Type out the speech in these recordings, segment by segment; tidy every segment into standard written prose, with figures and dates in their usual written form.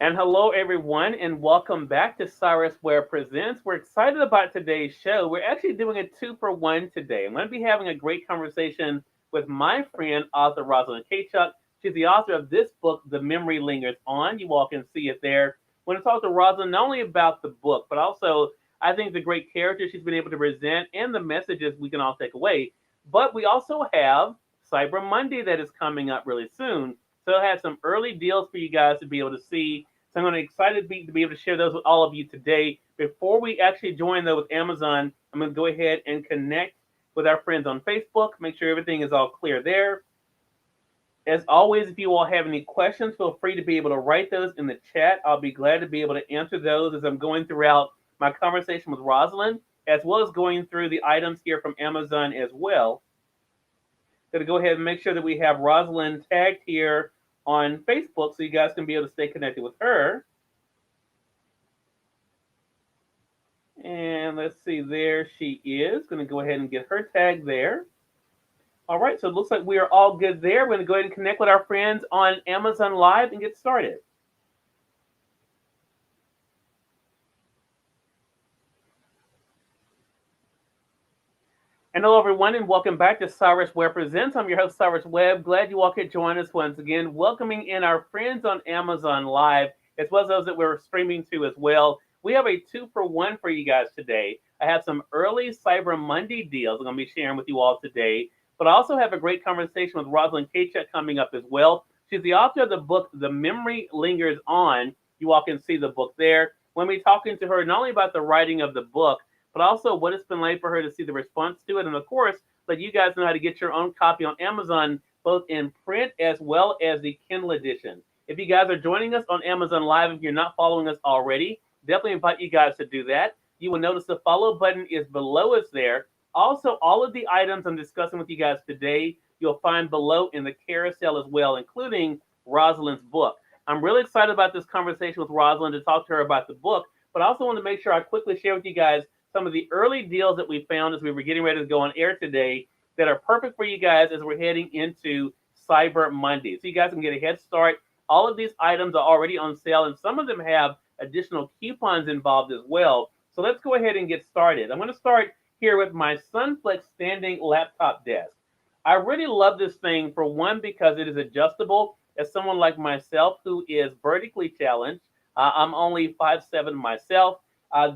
And hello, everyone, and welcome back to Cyrus Webb Presents. We're excited about today's show. We're actually doing a two for one today. I'm going to be having a great conversation with my friend, author Roselyn Kachuck. She's the author of this book, The Memory Lingers On. You all can see it there. I want to talk to Roselyn not only about the book, but also I think the great character she's been able to present and the messages we can all take away. But we also have Cyber Monday that is coming up really soon. So I have some early deals for you guys to be able to see, so I'm going to excited to be able to share those with all of you today. Before we actually join though with Amazon, I'm going to go ahead and connect with our friends on Facebook. Make sure everything is all clear there. As always, if you all have any questions, feel free to be able to write those in the chat. I'll be glad to be able to answer those as I'm going throughout my conversation with Roselyn, as well as going through the items here from Amazon as well. Going to go ahead and make sure that we have Roselyn tagged here on Facebook so you guys can be able to stay connected with her. And let's see, there she is. Going to go ahead and get her tag there. All right, so it looks like we are all good there. We're going to go ahead and connect with our friends on Amazon Live and get started. And hello, everyone, and welcome back to Cyrus Webb Presents. I'm your host, Cyrus Webb. Glad you all could join us once again, welcoming in our friends on Amazon Live, as well as those that we're streaming to as well. We have a two for one for you guys today. I have some early Cyber Monday deals I'm going to be sharing with you all today, but I also have a great conversation with Roselyn Kachuck coming up as well. She's the author of the book, The Memory Lingers On. You all can see the book there. When we're talking to her, not only about the writing of the book, but also what it's been like for her to see the response to it. And of course, let you guys know how to get your own copy on Amazon, both in print as well as the Kindle edition. If you guys are joining us on Amazon Live, if you're not following us already, definitely invite you guys to do that. You will notice the follow button is below us there. Also, all of the items I'm discussing with you guys today, you'll find below in the carousel as well, including Roselyn's book. I'm really excited about this conversation with Roselyn to talk to her about the book, but I also want to make sure I quickly share with you guys some of the early deals that we found as we were getting ready to go on air today that are perfect for you guys as we're heading into Cyber Monday. So you guys can get a head start. All of these items are already on sale, and some of them have additional coupons involved as well. So let's go ahead and get started. I'm going to start here with my Sunflex standing laptop desk. I really love this thing, for one, because it is adjustable. As someone like myself who is vertically challenged, I'm only 5'7" myself.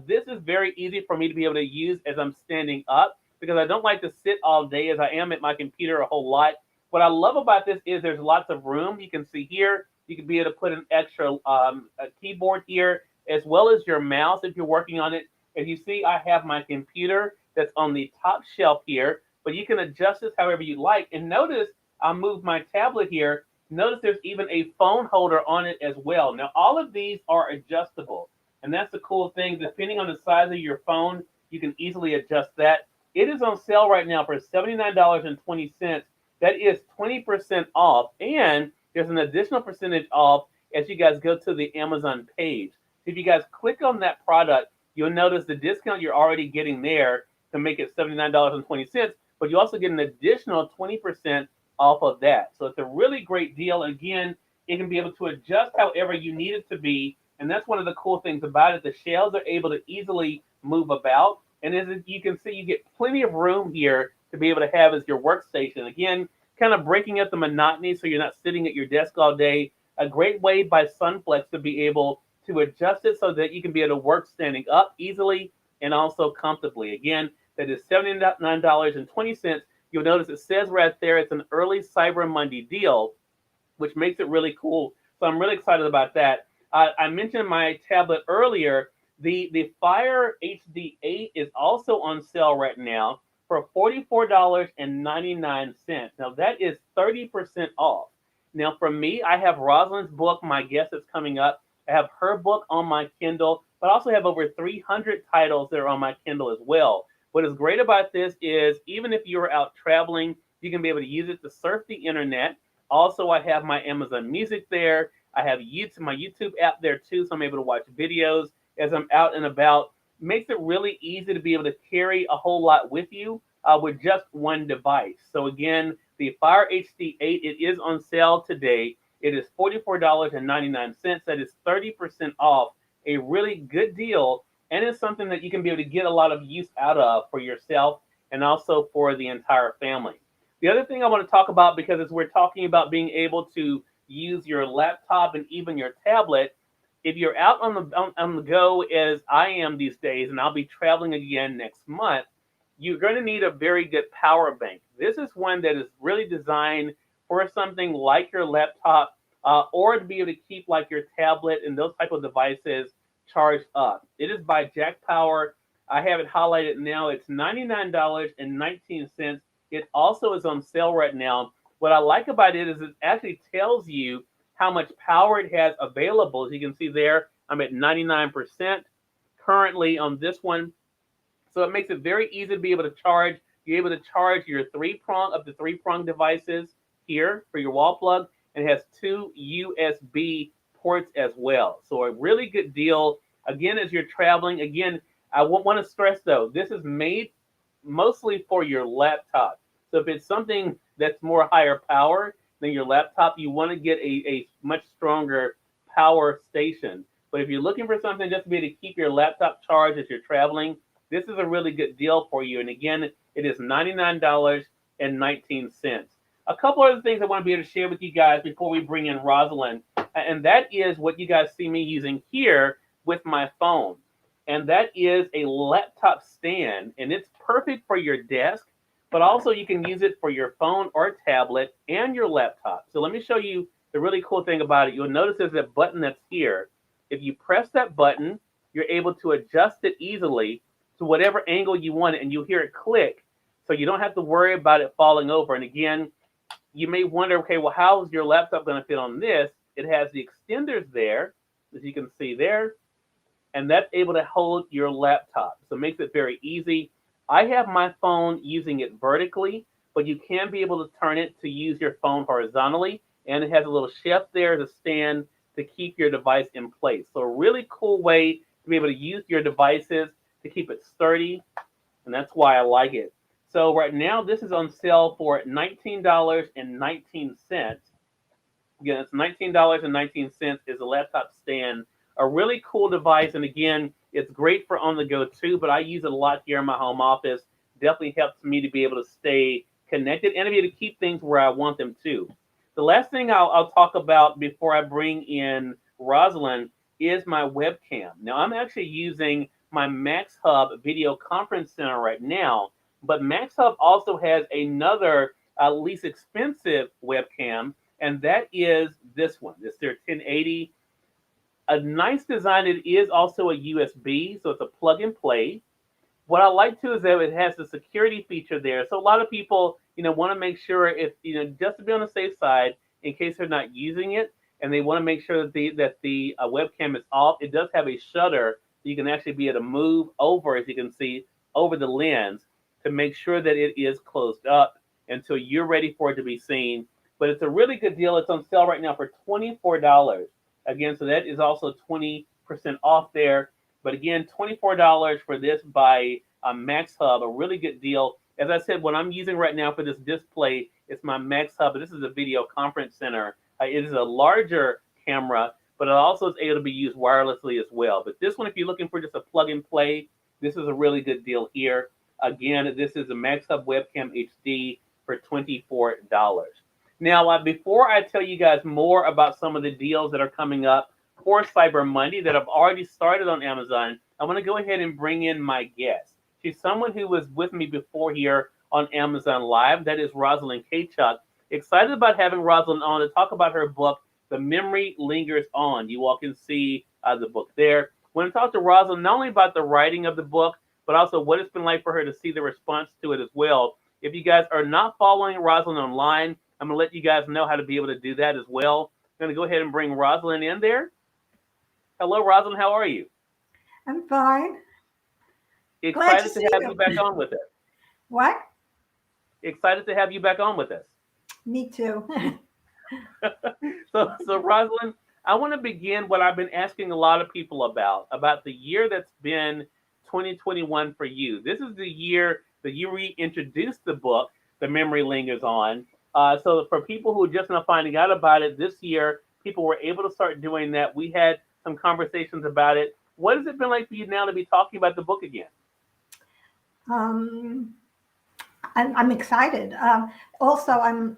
This is very easy for me to be able to use as I'm standing up because I don't like to sit all day as I am at my computer a whole lot. What I love about this is there's lots of room. You can see here, you can be able to put an extra a keyboard here as well as your mouse if you're working on it. As you see, I have my computer that's on the top shelf here, but you can adjust this however you like. And notice I moved my tablet here. Notice there's even a phone holder on it as well. Now, all of these are adjustable. And that's the cool thing. Depending on the size of your phone, you can easily adjust that. It is on sale right now for $79.20. That is 20% off. And there's an additional percentage off as you guys go to the Amazon page. If you guys click on that product, you'll notice the discount you're already getting there to make it $79.20. But you also get an additional 20% off of that. So it's a really great deal. Again, it can be able to adjust however you need it to be, and that's one of the cool things about it. The shelves are able to easily move about. And as you can see, you get plenty of room here to be able to have as your workstation. Again, kind of breaking up the monotony so you're not sitting at your desk all day. A great way by Sunflex to be able to adjust it so that you can be able to work standing up easily and also comfortably. Again, that is $79.20. You'll notice it says right there it's an early Cyber Monday deal, which makes it really cool. So I'm really excited about that. I mentioned my tablet earlier. The Fire HD 8 is also on sale right now for $44.99. Now that is 30% off. Now for me, I have Roselyn's book, my guest that's coming up. I have her book on my Kindle, but I also have over 300 titles that are on my Kindle as well. What is great about this is even if you're out traveling, you can be able to use it to surf the internet. Also, I have my Amazon Music there. I have YouTube, my YouTube app there too, so I'm able to watch videos as I'm out and about. Makes it really easy to be able to carry a whole lot with you with just one device. So again, the Fire HD 8, it is on sale today. It is $44.99. That is 30% off. A really good deal, and it's something that you can be able to get a lot of use out of for yourself and also for the entire family. The other thing I want to talk about, because as we're talking about being able to use your laptop and even your tablet, if you're out on the go as I am these days, and I'll be traveling again next month, you're going to need a very good power bank. This is one that is really designed for something like your laptop, or to be able to keep like your tablet and those type of devices charged up. It is by Jack Power. I have it highlighted now. It's $99.19. It also is on sale right now. What I like about it is it actually tells you how much power it has available. As you can see there, I'm at 99% currently on this one. So it makes it very easy to be able to charge. You're able to charge your up to three-prong devices here for your wall plug, and it has two USB ports as well. So a really good deal. Again, as you're traveling, again, I want to stress though, this is made mostly for your laptop. So if it's something that's more higher power than your laptop, you want to get a much stronger power station. But if you're looking for something just to be able to keep your laptop charged as you're traveling, this is a really good deal for you. And again, it is $99.19. A couple other things I want to be able to share with you guys before we bring in Roselyn, and that is what you guys see me using here with my phone. And that is a laptop stand, and it's perfect for your desk, but also you can use it for your phone or tablet and your laptop. So let me show you the really cool thing about it. You'll notice there's a button that's here. If you press that button, you're able to adjust it easily to whatever angle you want it, and you'll hear it click. So you don't have to worry about it falling over. And again, you may wonder, okay, well, how is your laptop going to fit on this? It has the extenders there, as you can see there, and that's able to hold your laptop. So it makes it very easy. I have my phone using it vertically, but you can be able to turn it to use your phone horizontally, and it has a little shelf there to stand to keep your device in place. So a really cool way to be able to use your devices to keep it sturdy, and that's why I like it. So right now, this is on sale for $19.19. Again, it's $19.19 is a laptop stand. A really cool device, and again, it's great for on the go too, but I use it a lot here in my home office. Definitely helps me to be able to stay connected and to be able to keep things where I want them to. The last thing I'll talk about before I bring in Roselyn is my webcam. Now, I'm actually using my MaxHub video conference center right now, but MaxHub also has another least expensive webcam, and that is this one. It's their 1080. A nice design. It is also a USB, so it's a plug and play. What I like too is that it has the security feature there. So a lot of people, want to make sure if, just to be on the safe side in case they're not using it, and they want to make sure that the webcam is off. It does have a shutter, so you can actually be able to move over, as you can see, over the lens to make sure that it is closed up until you're ready for it to be seen. But it's a really good deal. It's on sale right now for $24. Again, so that is also 20% off there. But again, $24 for this by MaxHub, a really good deal. As I said, what I'm using right now for this display is my MaxHub. This is a video conference center. It is a larger camera, but it also is able to be used wirelessly as well. But this one, if you're looking for just a plug and play, this is a really good deal here. Again, this is a MaxHub Webcam HD for $24. Now, before I tell you guys more about some of the deals that are coming up for Cyber Monday that have already started on Amazon, I want to go ahead and bring in my guest. She's someone who was with me before here on Amazon Live. That is Roselyn Kachuck. Excited about having Roselyn on to talk about her book, The Memory Lingers On. You all can see the book there. I want to talk to Roselyn not only about the writing of the book, but also what it's been like for her to see the response to it as well. If you guys are not following Roselyn online, I'm going to let you guys know how to be able to do that as well. I'm going to go ahead and bring Roselyn in there. Hello, Roselyn. How are you? I'm fine. Excited to have you back on with us. What? Excited to have you back on with us. Me too. So Roselyn, I want to begin what I've been asking a lot of people about the year that's been 2021 for you. This is the year that you reintroduced the book, The Memory Lingers On. So for people who are just now finding out about it this year, people were able to start doing that. We had some conversations about it. What has it been like for you now to be talking about the book again? Um, I'm excited. Also,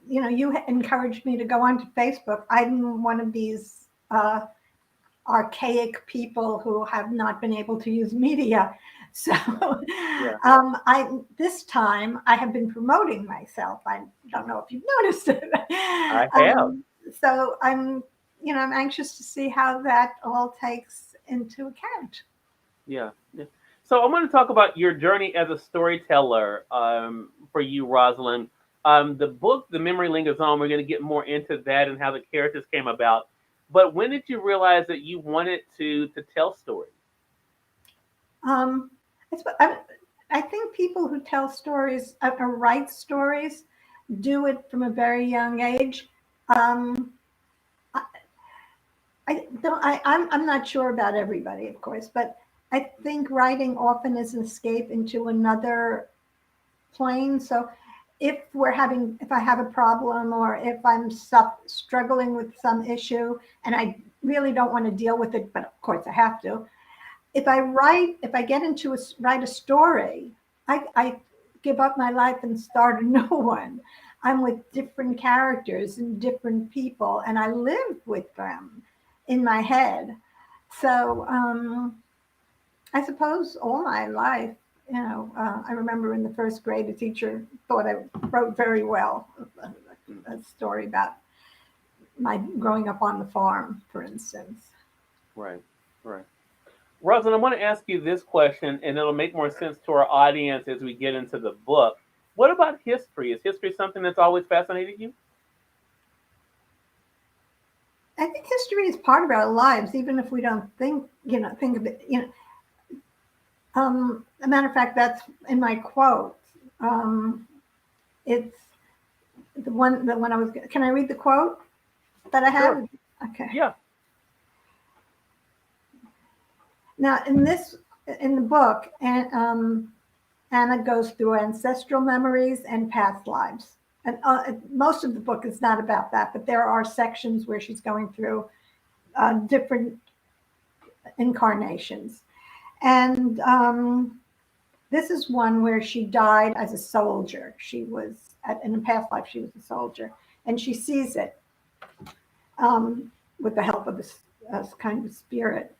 you encouraged me to go onto Facebook. I'm one of these archaic people who have not been able to use media. So Yeah, I this time I have been promoting myself. I don't know if you've noticed it. I have. So I'm anxious to see how that all takes into account. Yeah, yeah. So I want to talk about your journey as a storyteller for you, Rosalind. The book, The Memory Lingers On, we're going to get more into that and how the characters came about. But when did you realize that you wanted to tell stories? Um, I think people who tell stories or write stories do it from a very young age. Um, I, I don't. I'm not sure about everybody, of course, but I think writing often is an escape into another plane. So if I have a problem or if I'm struggling with some issue and I really don't want to deal with it, but of course I have to. If I get into write a story, I give up my life and start a new one. I'm with different characters and different people, and I live with them in my head. So I suppose all my life, I remember in the first grade, a teacher thought I wrote very well. A story about my growing up on the farm, for instance. Right, right. Rosalind, I want to ask you this question, and it'll make more sense to our audience as we get into the book. What about history? Is history something that's always fascinated you? I think history is part of our lives, even if we don't think of it. A matter of fact, that's in my quote. Um, it's the one I was. Can I read the quote that I Sure. have? Okay. Yeah. Now, in the book, and Anna goes through ancestral memories and past lives. And most of the book is not about that, but there are sections where she's going through different incarnations. And this is one where she died as a soldier. In a past life, she was a soldier. And she sees it with the help of a kind of spirit.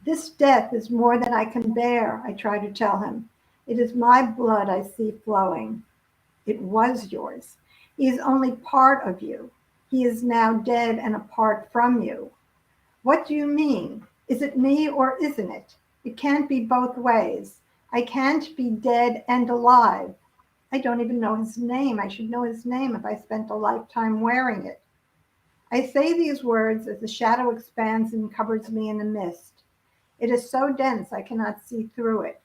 This death is more than I can bear, I try to tell him. It is my blood I see flowing. It was yours. He is only part of you. He is now dead and apart from you. What do you mean? Is it me or isn't it? It can't be both ways. I can't be dead and alive. I don't even know his name. I should know his name if I spent a lifetime wearing it. I say these words as the shadow expands and covers me in a mist. It is so dense I cannot see through it.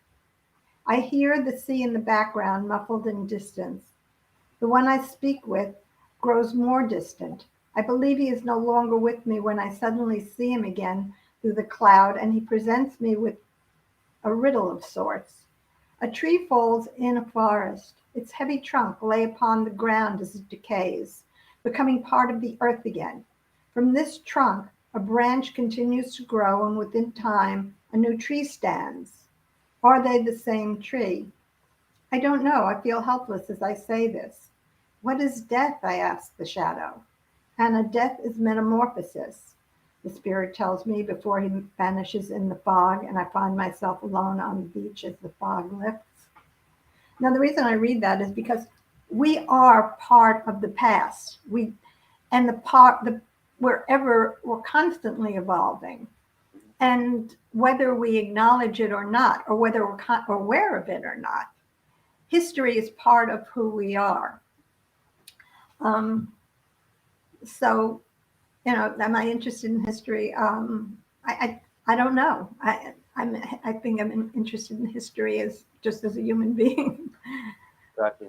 I hear the sea in the background, muffled in distance. The one I speak with grows more distant. I believe he is no longer with me when I suddenly see him again through the cloud, and he presents me with a riddle of sorts. A tree falls in a forest. Its heavy trunk lay upon the ground as it decays, becoming part of the earth again. From this trunk, a branch continues to grow, and within time, a new tree stands. Are they the same tree? I don't know. I feel helpless as I say this. What is death? I ask the shadow. And a death is metamorphosis, the spirit tells me before he vanishes in the fog, and I find myself alone on the beach as the fog lifts. Now, the reason I read that is because we are part of the past. We're constantly evolving. And whether we acknowledge it or not, or whether we're aware of it or not, history is part of who we are. Um, so, am I interested in history? I don't know. I think I'm interested in history as just as a human being. Gotcha.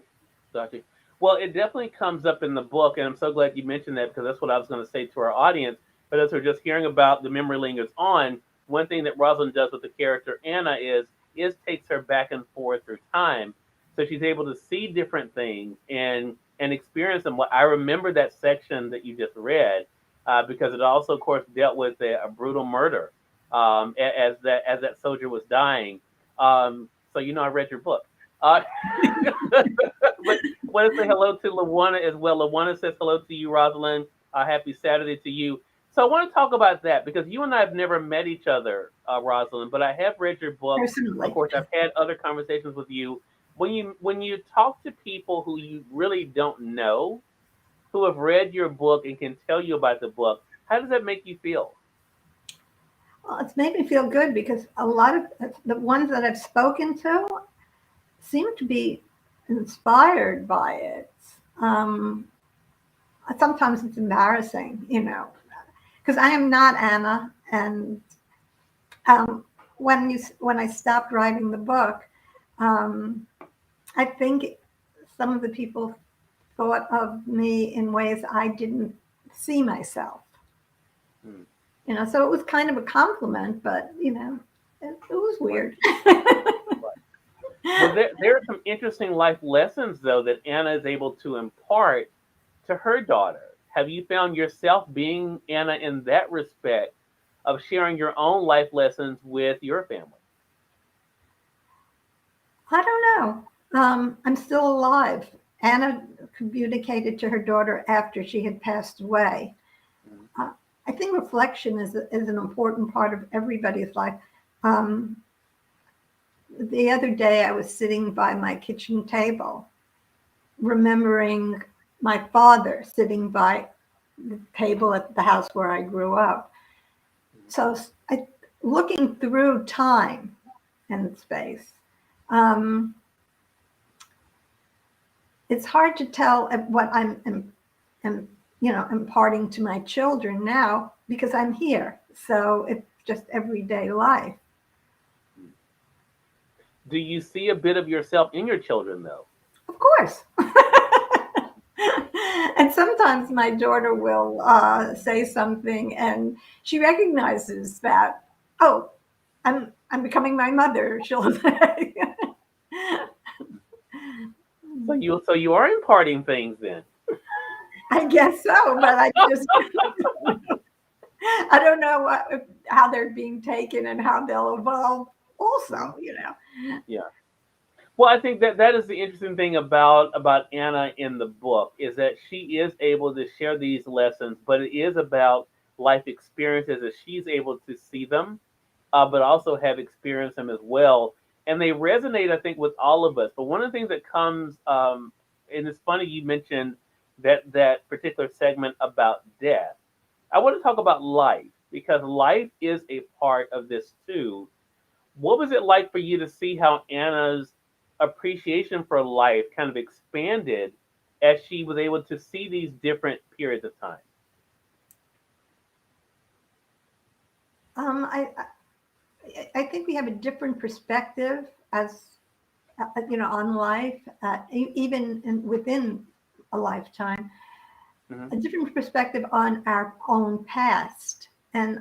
Gotcha. Well, it definitely comes up in the book, and I'm so glad you mentioned that because that's what I was going to say to our audience. But as we're just hearing about the memory lingers on, one thing that Rosalind does with the character Anna is takes her back and forth through time, so she's able to see different things, and and experience them. I remember that section that you just read because it also, of course, dealt with a brutal murder as that soldier was dying. So I read your book. Uh, but I want to say hello to Lawana as well. Lawana says hello to you, Rosalind. Happy Saturday to you. So I want to talk about that because you and I have never met each other, Rosalind, but I have read your book. Of Personally. course, I've had other conversations with you. When you talk to people who you really don't know, who have read your book and can tell you about the book, how does that make you feel? Well, it's made me feel good because a lot of the ones that I've spoken to seem to be inspired by it. Um, Sometimes it's embarrassing, because I am not Anna. And when I stopped writing the book, um, I think some of the people thought of me in ways I didn't see myself. Hmm. So it was kind of a compliment, but it was Right. weird. Right. Well, there are some interesting life lessons, though, that Anna is able to impart to her daughter. Have you found yourself being Anna in that respect of sharing your own life lessons with your family? I don't know. I'm still alive. Anna communicated to her daughter after she had passed away. Mhm. Uh, I think reflection is an important part of everybody's life. Um, the other day, I was sitting by my kitchen table, remembering my father sitting by the table at the house where I grew up. So, looking through time and space, um, it's hard to tell what I'm imparting to my children now because I'm here. So it's just everyday life. Do you see a bit of yourself in your children, though? Of course. And sometimes my daughter will say something, and she recognizes that. Oh, I'm becoming my mother. She'll say. So you are imparting things then. I guess so, but I don't know how they're being taken and how they'll evolve. Mhm. Also. Yeah. Well, I think that is the interesting thing about Anna in the book is that she is able to share these lessons, but it is about life experiences that she's able to see them, but also have experienced them as well, and they resonate, I think, with all of us. But one of the things that comes, and it's funny you mentioned that particular segment about death. I want to talk about life because life is a part of this too. What was it like for you to see how Anna's appreciation for life kind of expanded as she was able to see these different periods of time? Um, I I think we have a different perspective as on life, even within a lifetime, Hmm. a different perspective on our own past, and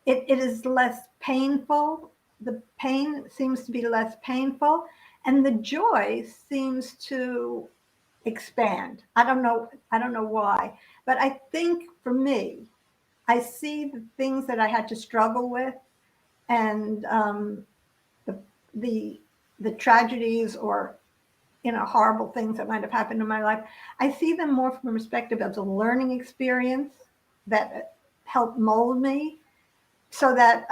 it is less painful. The pain seems to be less painful, and the joy seems to expand. I don't know why, but I think for me, I see the things that I had to struggle with, and the the the tragedies or horrible things that might have happened in my life. I see them more from a perspective as a learning experience that helped mold me, so that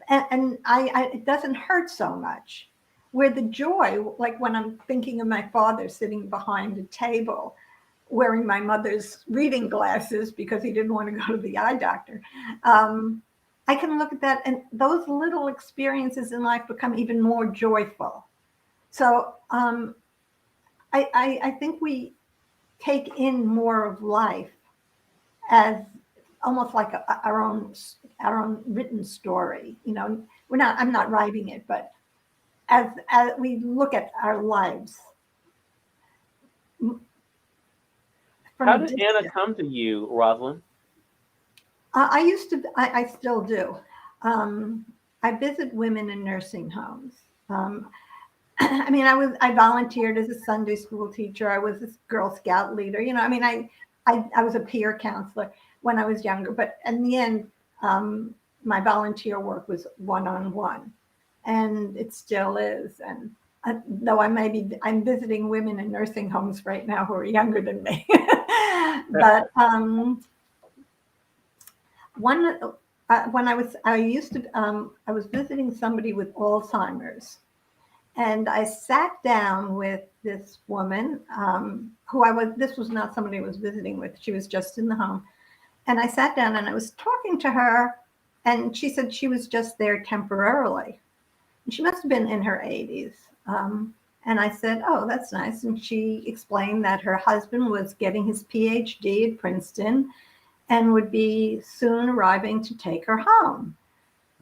it doesn't hurt so much. Where the joy, like when I'm thinking of my father sitting behind a table wearing my mother's reading glasses because he didn't want to go to the eye doctor. Um, I can look at that, and those little experiences in life become even more joyful. So I think we take in more of life as almost like our own written story. I'm not writing it, but as we look at our lives from How a did Anna distance. come to you, Rosalind? I used to, I still do. Um, I visit women in nursing homes. Um, I mean, I volunteered as a Sunday school teacher. I was a Girl Scout leader. I mean, I was a peer counselor when I was younger. But in the end, my volunteer work was one-on-one, and it still is. And though I'm visiting women in nursing homes right now who are younger than me. But one when I was visiting somebody with Alzheimer's. And I sat down with this woman this was not somebody I was visiting with. She was just in the home. And I sat down and I was talking to her, and she said she was just there temporarily. And she must have been in her 80s. And I said, oh, that's nice. And she explained that her husband was getting his PhD at Princeton and would be soon arriving to take her home.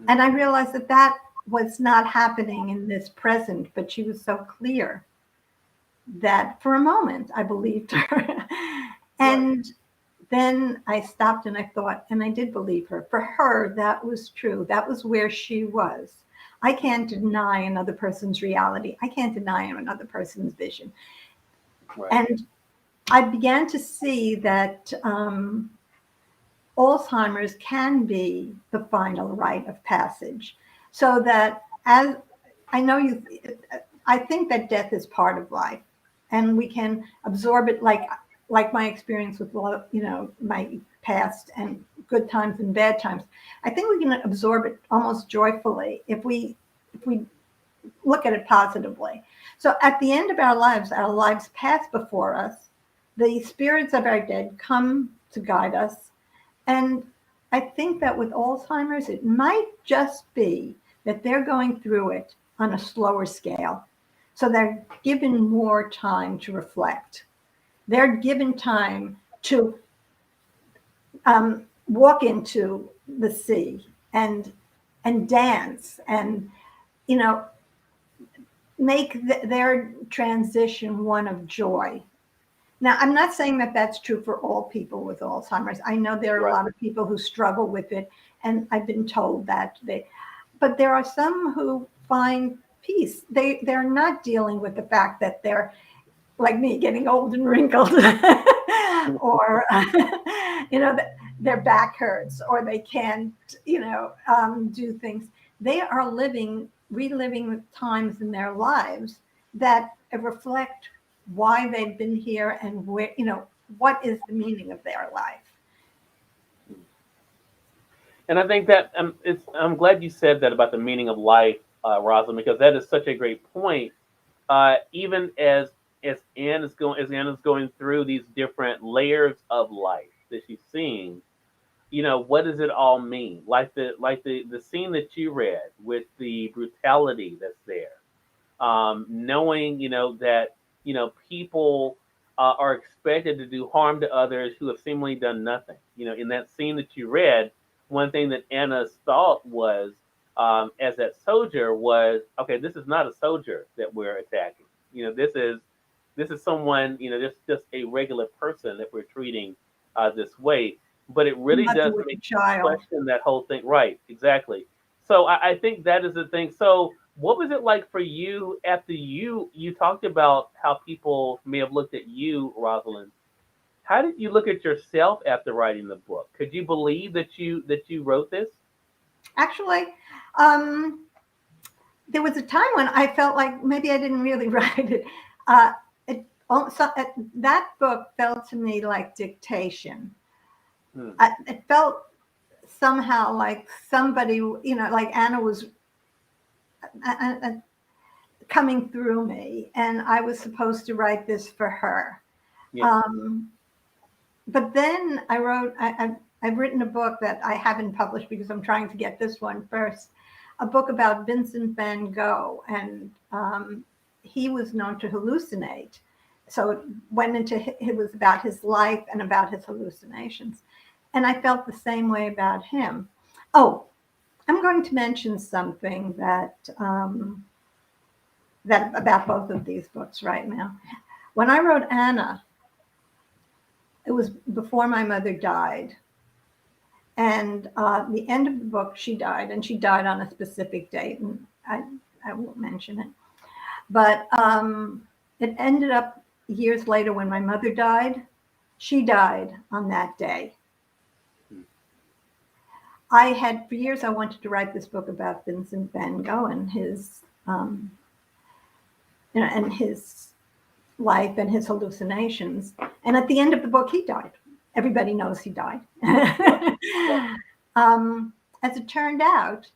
And I realized that was not happening in this present, but she was so clear that for a moment I believed her. And then I stopped and I thought, and I did believe her. For her, that was true. That was where she was. I can't deny another person's reality. I can't deny another person's vision. Right. And I began to see that Alzheimer's can be the final rite of passage. So that, as I know I think that death is part of life, and we can absorb it like my experience with my past and good times and bad times. I think we can absorb it almost joyfully if we look at it positively. So at the end of our lives pass before us. The spirits of our dead come to guide us. And I think that with Alzheimer's, it might just be that they're going through it on a slower scale. So they're given more time to reflect. They're given time to walk into the sea and dance and, make their transition one of joy. Now, I'm not saying that that's true for all people with Alzheimer's. I know there are a lot of people who struggle with it, and I've been told that but there are some who find peace. They're not dealing with the fact that they're like me, getting old and wrinkled, or their back hurts, or they can't, do things. They are reliving times in their lives that reflect why they've been here and where, what is the meaning of their life. And I think that I'm glad you said that about the meaning of life, Rosalind, because that is such a great point. Even as Anne is going through these different layers of life that she's seeing, what does it all mean? Like the scene that you read with the brutality that's there, knowing that people are expected to do harm to others who have seemingly done nothing. In that scene that you read, one thing that Anna's thought was, as that soldier was, okay, this is not a soldier that we're attacking. This is someone, just a regular person that we're treating this way. But it really Mother does with a make you child. question that whole thing. Right, exactly. So I think that is the thing. So what was it like for you after you talked about how people may have looked at you, Rosalind? How did you look at yourself after writing the book? Could you believe that you wrote this? Actually, um, there was a time when I felt like maybe I didn't really write it. That book felt to me like dictation. Hmm. It felt somehow like somebody, like Anna was uh, uh, coming through me, and I was supposed to write this for her. Yeah. Um, but then I've written a book that I haven't published because I'm trying to get this one first. A book about Vincent Van Gogh, and he was known to hallucinate. So it was about his life and about his hallucinations. And I felt the same way about him. Oh, I'm going to mention something that about both of these books right now. When I wrote Anna, it was before my mother died. And the end of the book, she died, and she died on a specific date, and I won't mention it. But it ended up years later when my mother died. She died on that day. I had, for years, I wanted to write this book about Vincent Van Gogh and and his life and his hallucinations. And at the end of the book, he died. Everybody knows he died. As it turned out,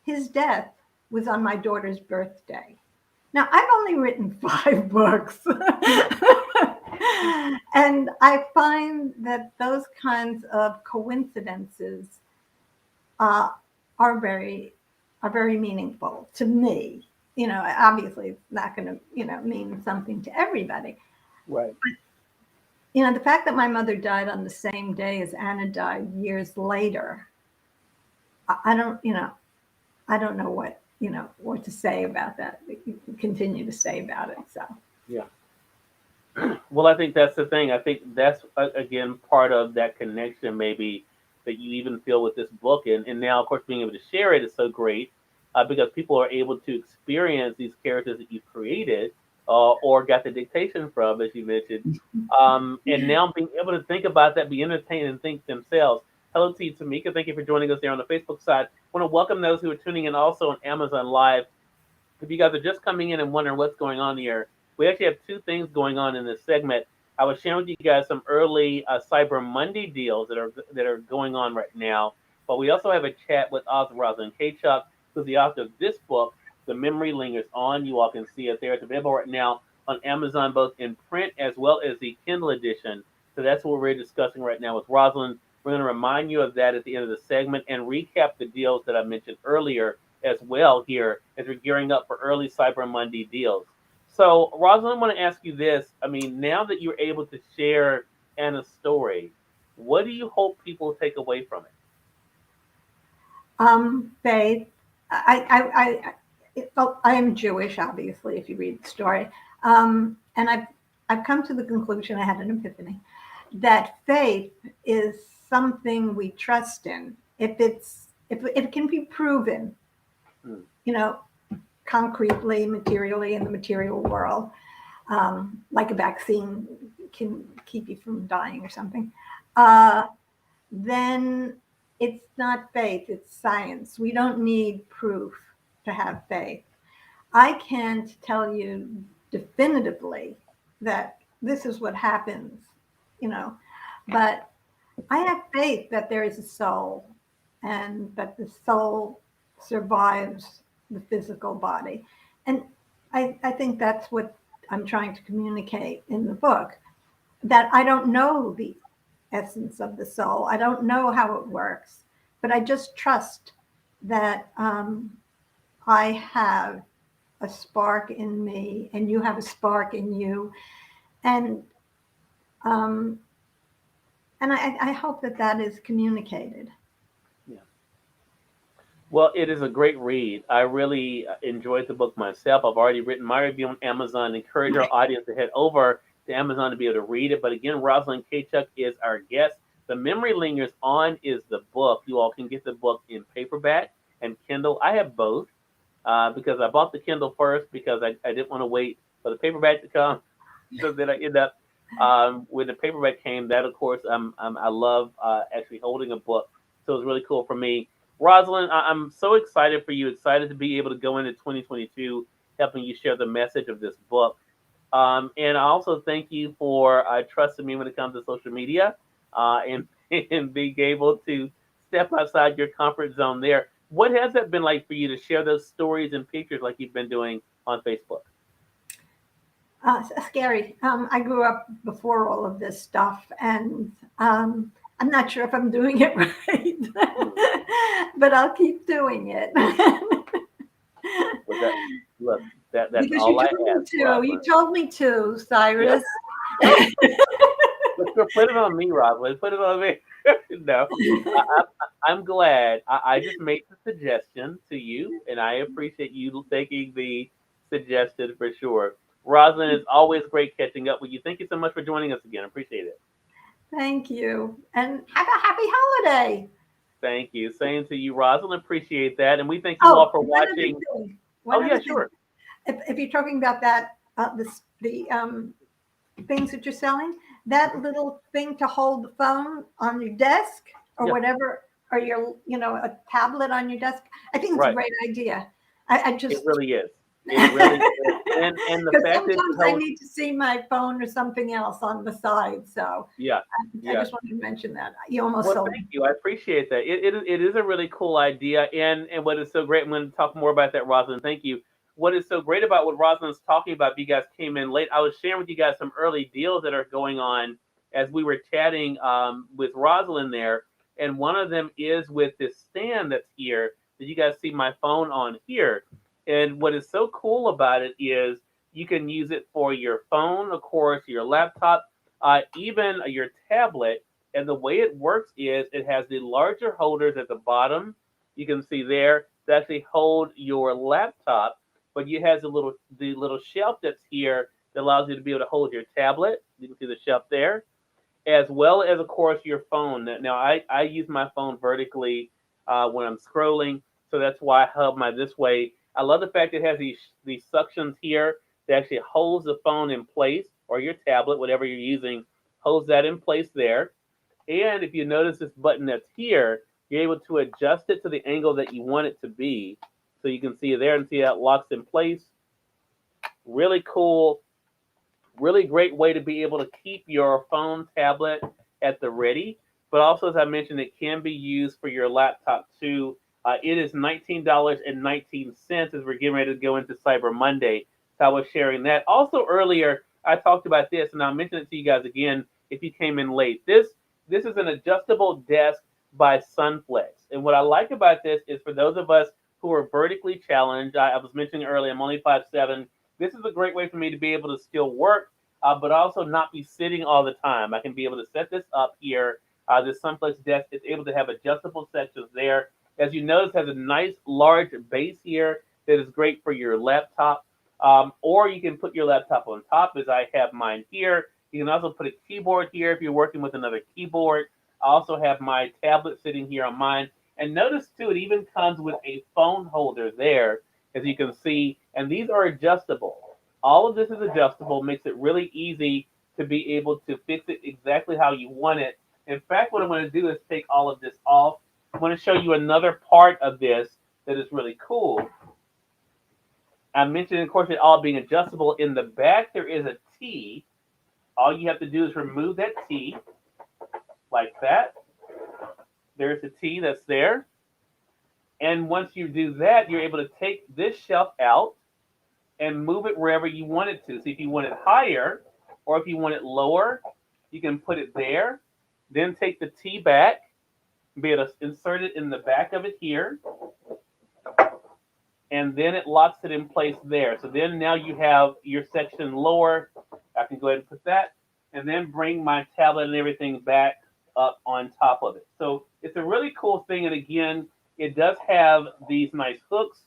his death was on my daughter's birthday. Now, I've only written 5 books. And I find that those kinds of coincidences are very meaningful to me. Obviously, it's not going to mean something to everybody. Right. But, the fact that my mother died on the same day as Anna died years later, I don't know what to say about that. Continue to say about it. So Yeah. Well, I think that's the thing. I think that's again part of that connection, maybe that you even feel with this book, and now, of course, being able to share it is so great because people are able to experience these characters that you've created or got the dictation from, as you mentioned, and now being able to think about that, be entertained, and think themselves. Hello to you, Tamika. Thank you for joining us there on the Facebook side. I want to welcome those who are tuning in also on Amazon Live. If you guys are just coming in and wondering what's going on here, we actually have 2 things going on in this segment. I was sharing with you guys some early Cyber Monday deals that are going on right now, but we also have a chat with author Roselyn Kachuck, who's the author of this book, The Memory Lingers On. You all can see it there. It's available right now on Amazon, both in print as well as the Kindle edition. So that's what we're discussing right now with Roselyn. We're going to remind you of that at the end of the segment and recap the deals that I mentioned earlier as well here as we're gearing up for early Cyber Monday deals. So, Roselyn, I want to ask you this. I mean, now that you're able to share Anna's story, what do you hope people take away from it? faith. I am Jewish, obviously, if you read the story, and I've come to the conclusion. I had an epiphany that faith is something we trust in. If it can be proven, Hmm. you know, concretely, materially in the material world, like a vaccine can keep you from dying or something, then it's not faith, it's science. We don't need proof to have faith. I can't tell you definitively that this is what happens, you know, but I have faith that there is a soul and that the soul survives the physical body. And I think that's what I'm trying to communicate in the book, that I don't know the essence of the soul. I don't know how it works, but I just trust that I have a spark in me and you have a spark in you. And um, I hope that that is communicated. Yeah. Well, it is a great read. I really enjoyed the book myself. I've already written my review on Amazon. Encourage our audience to head over to Amazon to be able to read it. But again, Roselyn Kachuck is our guest. The Memory Lingers On is the book. You all can get the book in paperback and Kindle. I have both because I bought the Kindle first because I didn't want to wait for the paperback to come. So then I end up when the paperback came. That of course I love actually holding a book, so it was really cool for me. Roselyn, I'm so excited for you. Excited to be able to go into 2022, helping you share the message of this book. And I also thank you for trusting me when it comes to social media and and being able to step outside your comfort zone there. What has that been like for you to share those stories and pictures like you've been doing on Facebook? Scary. I grew up before all of this stuff, and I'm not sure if I'm doing it right, but I'll keep doing it. Was that look that's Because you all I told me ask, to. You Roselyn. told me to, Yep. Cyrus. Let's go put it on me, Roselyn. Put it on me. No, I'm glad. I just made the suggestion to you, and I appreciate you taking the suggestion for sure. Roselyn, it's always great catching up with you. Thank you so much for joining us again. Appreciate it. Thank you. And have a happy holiday. Thank you. Same to you, Roselyn. Appreciate that. And we thank you all Oh, for one other watching. thing. Oh, One yeah, other thing. sure. if you're talking about that, the things that you're selling, that little thing to hold the phone on your desk or Yeah, whatever, or a tablet on your desk. I think it's a right. great idea. I It just really is. It really is. And the because fact that it sometimes I holds, need to see my phone or something else on the side. So yeah, I yeah. just wanted to mention that. You almost Well, sold thank me. you. I appreciate that. It is a really cool idea. And what is so great, I'm going to talk more about that, Roslyn. Thank you. What is so great about what Roslyn's talking about, if you guys came in late, I was sharing with you guys some early deals that are going on as we were chatting with Roslyn there. And one of them is with this stand that's here that you guys see my phone on here. And what is so cool about it is you can use it for your phone, of course, your laptop, even your tablet. And the way it works is it has the larger holders at the bottom. You can see there to actually hold your laptop, but it has the little shelf that's here that allows you to be able to hold your tablet. You can see the shelf there, as well as of course your phone. Now I use my phone vertically when I'm scrolling, so that's why I held my this way. I love the fact it has these suctions here that actually holds the phone in place, or your tablet, whatever you're using, holds that in place there. And if you notice this button that's here, you're able to adjust it to the angle that you want it to be. So you can see it there and see how it locks in place. Really cool, really great way to be able to keep your phone, tablet at the ready. But also, as I mentioned, it can be used for your laptop too. It is $19.19 as we're getting ready to go into Cyber Monday. So I was sharing that. Also earlier, I talked about this, and I'll mention it to you guys again if you came in late. This is an adjustable desk by Sunflex. And what I like about this is for those of us who are vertically challenged, I was mentioning earlier, I'm only 5'7". This is a great way for me to be able to still work, but also not be sitting all the time. I can be able to set this up here. This Sunflex desk is able to have adjustable sections there. As you notice, it has a nice large base here that is great for your laptop. Or you can put your laptop on top, as I have mine here. You can also put a keyboard here if you're working with another keyboard. I also have my tablet sitting here on mine. And notice too, it even comes with a phone holder there, as you can see. And these are adjustable. All of this is adjustable, makes it really easy to be able to fix it exactly how you want it. In fact, what I'm going to do is take all of this off. I'm going to show you another part of this that is really cool. I mentioned, of course, it all being adjustable. In the back, there is a T. All you have to do is remove that T like that. There's a T that's there. And once you do that, you're able to take this shelf out and move it wherever you want it to. So if you want it higher or if you want it lower, you can put it there. Then take the T back, be able to insert it in the back of it here. And then it locks it in place there. So then now you have your section lower. I can go ahead and put that, and then bring my tablet and everything back up on top of it. So it's a really cool thing. And again, it does have these nice hooks.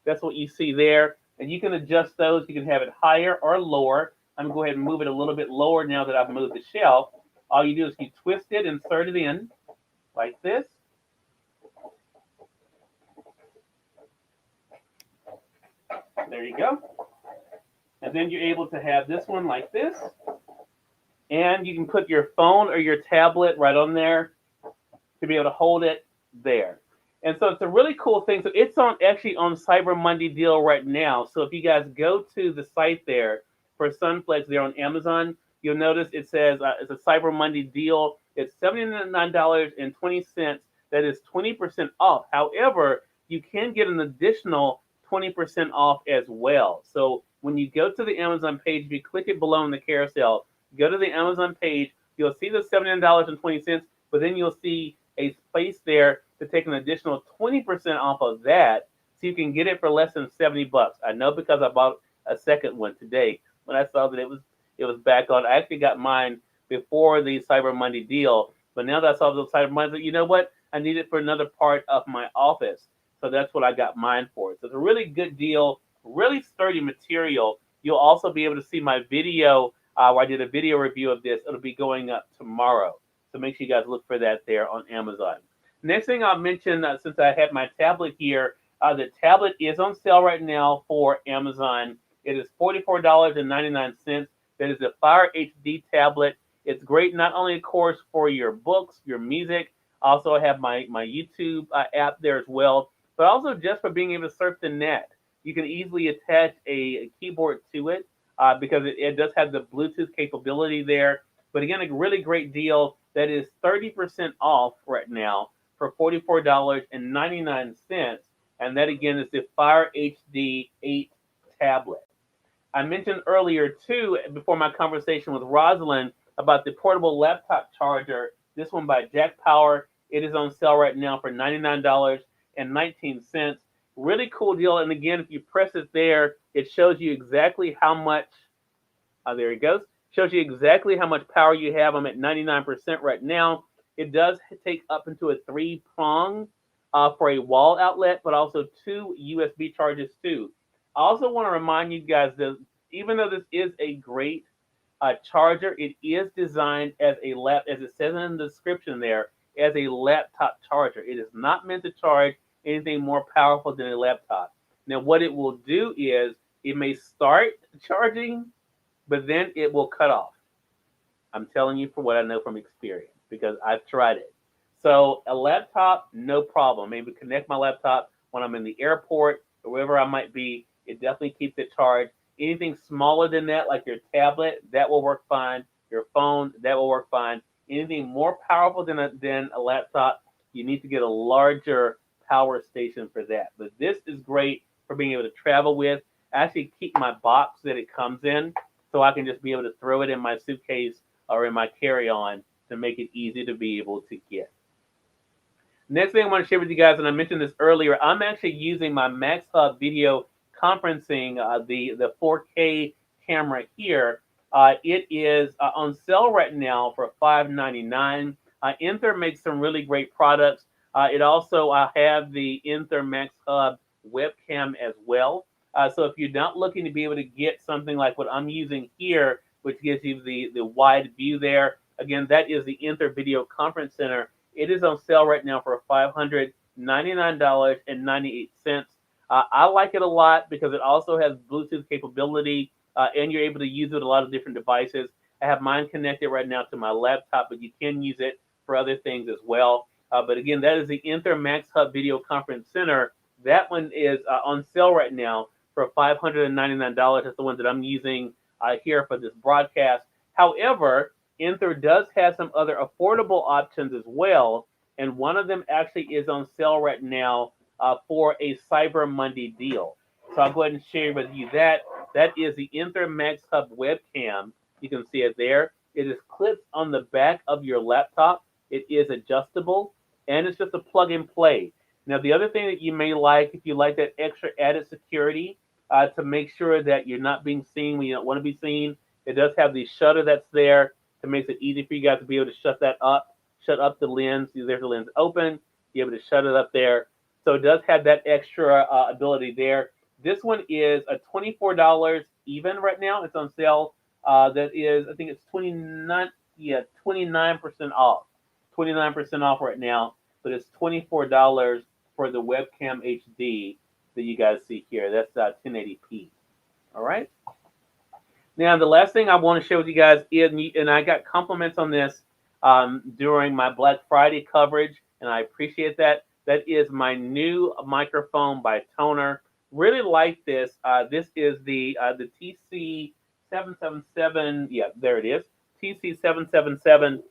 That's what you see there. And you can adjust those. You can have it higher or lower. I'm going to go ahead and move it a little bit lower now that I've moved the shelf. All you do is you twist it, insert it in like this. There you go. And then you're able to have this one like this. And you can put your phone or your tablet right on there to be able to hold it there. And so it's a really cool thing. So it's actually on Cyber Monday deal right now. So if you guys go to the site there for Sunflex there on Amazon, you'll notice it says it's a Cyber Monday deal. It's $79.20. That is 20% off. However, you can get an additional 20% off as well. So when you go to the Amazon page, if you click it below in the carousel, go to the Amazon page, you'll see the $79.20, but then you'll see a space there to take an additional 20% off of that, so you can get it for less than $70. I know because I bought a second one today when I saw that it was back on. I actually got mine before the Cyber Monday deal, but now that I saw the Cyber Monday, you know what? I need it for another part of my office, so that's what I got mine for. So it's a really good deal, really sturdy material. You'll also be able to see my video where I did a video review of this. It'll be going up tomorrow. So make sure you guys look for that there on Amazon. Next thing I'll mention, since I have my tablet here, The tablet is on sale right now for Amazon. It is $44.99. That is a Fire HD tablet. It's great not only, of course, for your books, your music. Also, I have my YouTube app there as well, but also just for being able to surf the net. You can easily attach a keyboard to it because it does have the Bluetooth capability there. But again, a really great deal that is 30% off right now for $44.99. And that again is the Fire HD 8 tablet. I mentioned earlier too, before my conversation with Roselyn, about the portable laptop charger. This one by Jack Power. It is on sale right now for $99.19. Really cool deal. And again, if you press it there, it shows you exactly how much. There it goes. Shows you exactly how much power you have. I'm at 99% right now. It does take up into a 3-prong for a wall outlet, but also 2 USB charges too. I also want to remind you guys that even though this is a great charger, it is designed as a as it says in the description there, as a laptop charger. It is not meant to charge anything more powerful than a laptop. Now, what it will do is it may start charging, but then it will cut off. I'm telling you from what I know from experience because I've tried it. So a laptop, no problem. Maybe connect my laptop when I'm in the airport or wherever I might be. It definitely keeps it charged. Anything smaller than that, like your tablet, that will work fine. Your phone, that will work fine. Anything more powerful than a laptop, you need to get a larger power station for that. But this is great for being able to travel with. I actually keep my box that it comes in so I can just be able to throw it in my suitcase or in my carry-on to make it easy to be able to get. Next thing I want to share with you guys, and I mentioned this earlier, I'm actually using my MaxHub video conferencing, the 4K camera here. It is on sale right now for $5.99. Inther makes some really great products. It also have the Inther MaxHub webcam as well. So if you're not looking to be able to get something like what I'm using here, which gives you the wide view there, again, that is the Inther Video Conference Center. It is on sale right now for $599.98. I like it a lot because it also has Bluetooth capability, and you're able to use it with a lot of different devices. I have mine connected right now to my laptop, but you can use it for other things as well. But again, that is the Inther MaxHub Video Conference Center. That one is on sale right now for $599. That's the one that I'm using here for this broadcast. However, Inther does have some other affordable options as well, and one of them actually is on sale right now for a Cyber Monday deal. So I'll go ahead and share with you that. That is the Inther MaxHub webcam. You can see it there. It is clipped on the back of your laptop. It is adjustable, and it's just a plug and play. Now, the other thing that you may like, if you like that extra added security to make sure that you're not being seen when you don't want to be seen, it does have the shutter that's there to make it easy for you guys to be able to shut up the lens. There's the lens open, be able to shut it up there. So it does have that extra ability there. This one is a $24 even right now. It's on sale. That is, I think it's 29% off. 29% off right now, but it's $24 for the webcam HD that you guys see here. That's 1080p. All right. Now, the last thing I want to share with you guys is, and I got compliments on this during my Black Friday coverage, and I appreciate that. That is my new microphone by Toner. Really like this. This is the TC777. Yeah, there it is. TC777.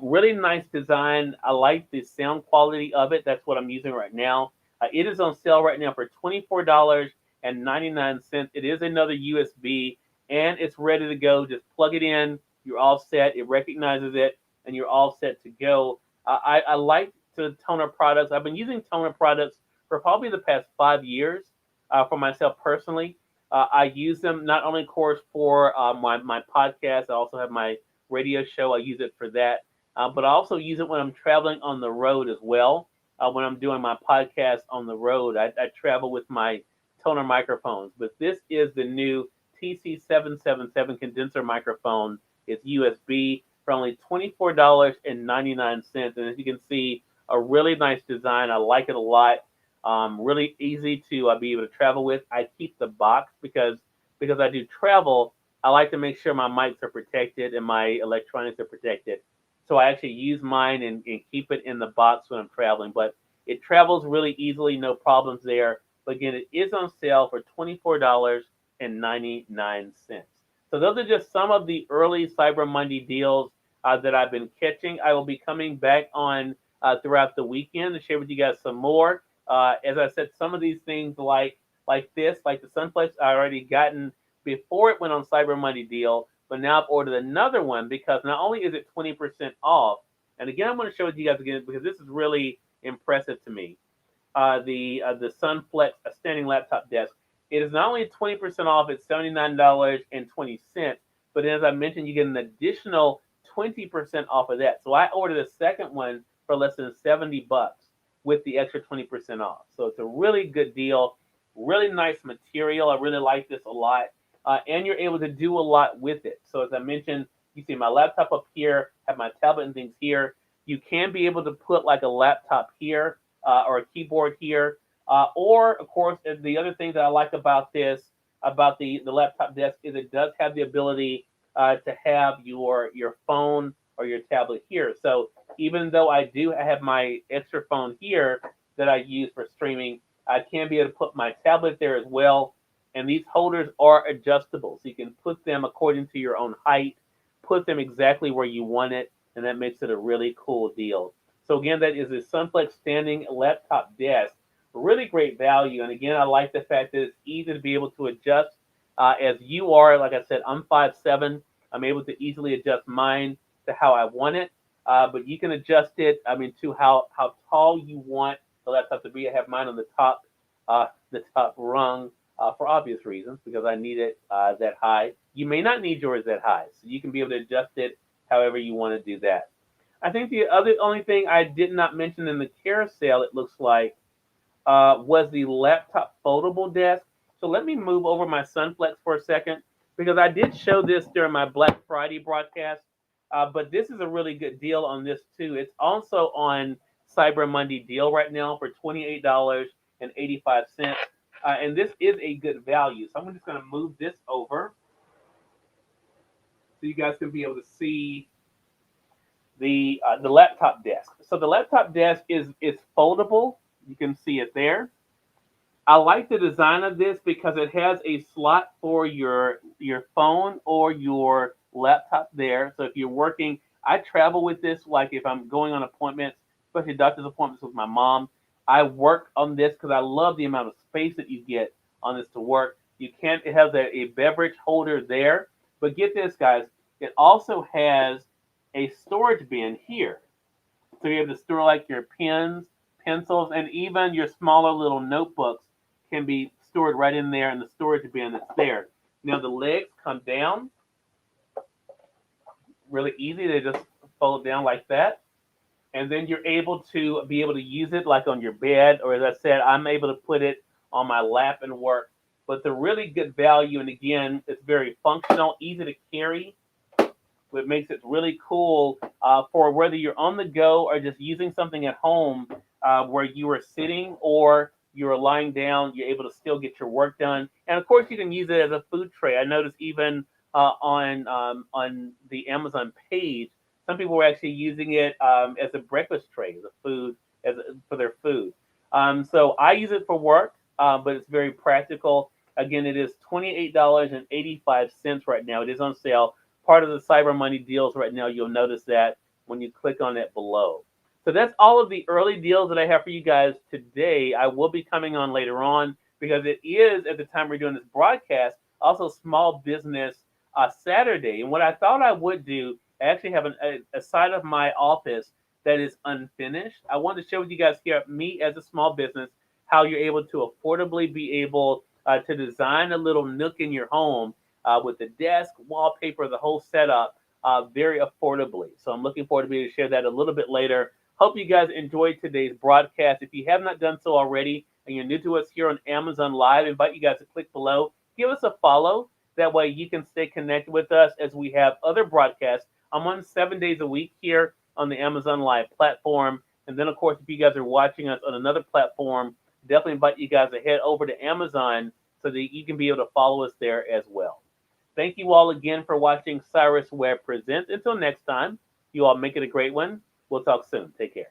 Really nice design. I like the sound quality of it. That's what I'm using right now. It is on sale right now for $24.99. It is another USB, and it's ready to go. Just plug it in. You're all set. It recognizes it, and you're all set to go. I like the Toner products. I've been using Toner products for probably the past 5 years for myself personally. I use them not only, of course, for my podcast. I also have my radio show. I use it for that. But I also use it when I'm traveling on the road as well. When I'm doing my podcast on the road, I travel with my Toner microphones. But this is the new TC777 condenser microphone. It's USB for only $24.99. And as you can see, a really nice design. I like it a lot. Really easy to be able to travel with. I keep the box because I do travel. I like to make sure my mics are protected and my electronics are protected. So I actually use mine and keep it in the box when I'm traveling. But it travels really easily, no problems there. But again, it is on sale for $24.99. So those are just some of the early Cyber Monday deals that I've been catching. I will be coming back on throughout the weekend to share with you guys some more. As I said, some of these things like this, like the Sunflex, I already gotten before it went on Cyber Monday deal, but now I've ordered another one because not only is it 20% off, and again, I'm going to show it to you guys again because this is really impressive to me. The Sunflex, a standing laptop desk. It is not only 20% off, it's $79.20, but as I mentioned, you get an additional 20% off of that. So I ordered a second one for less than $70 with the extra 20% off. So it's a really good deal, really nice material. I really like this a lot. And you're able to do a lot with it. So as I mentioned, you see my laptop up here, have my tablet and things here. You can be able to put like a laptop here or a keyboard here. Or, of course, the other thing that I like about this, about the laptop desk, is it does have the ability to have your phone or your tablet here. So even though I have my extra phone here that I use for streaming, I can be able to put my tablet there as well. And these holders are adjustable. So you can put them according to your own height, put them exactly where you want it, and that makes it a really cool deal. So again, that is a Sunflex standing laptop desk. Really great value. And again, I like the fact that it's easy to be able to adjust as you are. Like I said, I'm 5'7". I'm able to easily adjust mine to how I want it. But you can adjust it, to how tall you want the laptop to be. I have mine on the top rung for obvious reasons because I need it that high. You may not need yours that high, so you can be able to adjust it however you want to do that. I think the only thing I did not mention in the carousel, it looks like, was the laptop foldable desk. So let me move over my Sunflex for a second because I did show this during my Black Friday broadcast. But this is a really good deal on this too. It's also on Cyber Monday deal right now for $28.85. And this is a good value. So I'm just going to move this over so you guys can be able to see the laptop desk. So the laptop desk is foldable. You can see it there. I like the design of this because it has a slot for your phone or your laptop there. So if you're working, I travel with this. Like if I'm going on appointments, especially doctor's appointments with my mom, I work on this because I love the amount of space that you get on this to work. It has a beverage holder there, but get this, guys. It also has a storage bin here. So you have to store like your pens, pencils, and even your smaller little notebooks can be stored right in there in the storage bin that's there. Now the legs come down really easy. They just fold down like that. And then you're able to use it like on your bed, or as I said, I'm able to put it on my lap and work. But the really good value, and again, it's very functional, easy to carry, what makes it really cool for whether you're on the go or just using something at home where you are sitting or you're lying down, you're able to still get your work done. And of course, you can use it as a food tray. I noticed even on the Amazon page, some people were actually using it as a breakfast tray, for their food. So I use it for work, but it's very practical. Again, it is $28.85 right now. It is on sale. Part of the Cyber Money deals right now. You'll notice that when you click on it below. So that's all of the early deals that I have for you guys today. I will be coming on later on because it is, at the time we're doing this broadcast, also Small Business Saturday. And what I thought I would do, I actually have a side of my office that is unfinished. I wanted to share with you guys here, me as a small business, how you're able to affordably be able to design a little nook in your home with the desk, wallpaper, the whole setup very affordably. So I'm looking forward to being able to share that a little bit later. Hope you guys enjoyed today's broadcast. If you have not done so already and you're new to us here on Amazon Live, I invite you guys to click below. Give us a follow. That way you can stay connected with us as we have other broadcasts. I'm on 7 days a week here on the Amazon Live platform. And then, of course, if you guys are watching us on another platform, definitely invite you guys to head over to Amazon so that you can be able to follow us there as well. Thank you all again for watching Cyrus Webb Presents. Until next time, you all make it a great one. We'll talk soon. Take care.